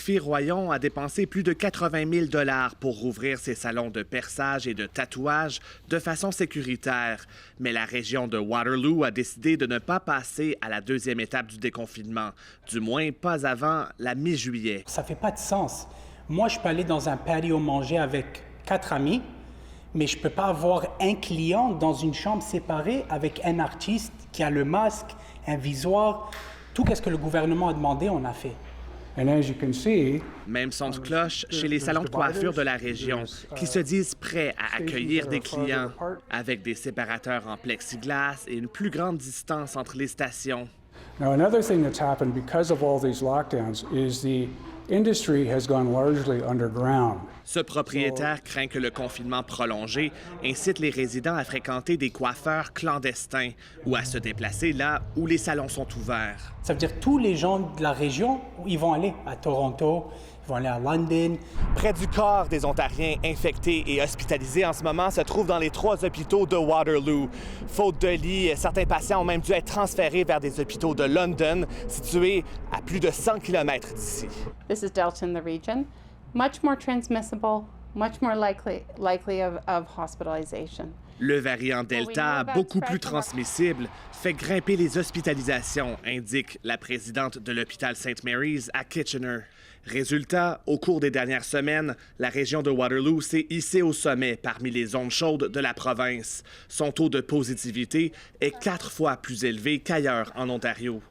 Sophie Royon a dépensé plus de 80 000 $ pour rouvrir ses salons de perçage et de tatouage de façon sécuritaire. Mais la région de Waterloo a décidé de ne pas passer à la deuxième étape du déconfinement, du moins pas avant la mi-juillet. Ça fait pas de sens. Moi, je peux aller dans un patio manger avec 4 amis, mais je peux pas avoir un client dans une chambre séparée avec un artiste qui a le masque, un visoire. Tout ce que le gouvernement a demandé, on a fait. Même son de cloche chez les salons de coiffure de la région, qui se disent prêts à accueillir des clients, avec des séparateurs en plexiglas et une plus grande distance entre les stations. Now, another thing that's happened because of all these lockdowns is the industry has gone largely underground. Ce propriétaire craint que le confinement prolongé incite les résidents à fréquenter des coiffeurs clandestins ou à se déplacer là où les salons sont ouverts. Ça veut dire que tous les gens de la région, ils vont aller à Toronto, ils vont aller à London. Près du quart des Ontariens infectés et hospitalisés en ce moment se trouvent dans les 3 hôpitaux de Waterloo. Faute de lits, certains patients ont même dû être transférés vers des hôpitaux de London, situés à plus de 100 km d'ici. This is Delta in the region. Much more transmissible, much more likely of hospitalization. Le variant Delta, beaucoup plus transmissible, fait grimper les hospitalisations, indique la présidente de l'hôpital St. Mary's à Kitchener. Résultat, au cours des dernières semaines, la région de Waterloo s'est hissée au sommet parmi les zones chaudes de la province. Son taux de positivité est 4 fois plus élevé qu'ailleurs en Ontario.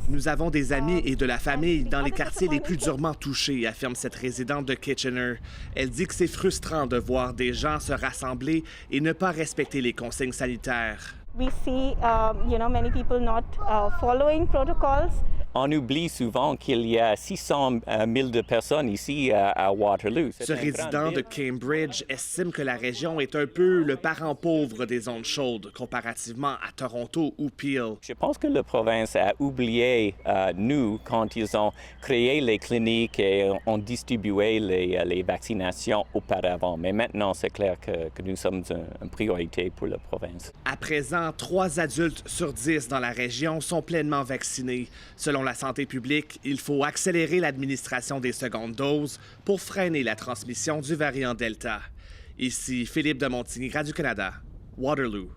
Nous avons des amis et de la famille dans les quartiers les plus durement touchés, affirme cette résidente de Kitchener. Elle dit que c'est frustrant de voir des gens se rassembler et ne pas respecter les consignes sanitaires. We see, many people not following protocols. On oublie souvent qu'il y a 600 000 de personnes ici à Waterloo. Ce résident de Cambridge estime que la région est un peu le parent pauvre des zones chaudes, comparativement à Toronto ou Peel. Je pense que la province a oublié nous quand ils ont créé les cliniques et ont distribué les vaccinations auparavant. Mais maintenant, c'est clair que nous sommes une priorité pour la province. À présent, 3 adultes sur 10 dans la région sont pleinement vaccinés. Selon la santé publique, il faut accélérer l'administration des secondes doses pour freiner la transmission du variant Delta. Ici Philippe de Montigny, Radio-Canada, Waterloo.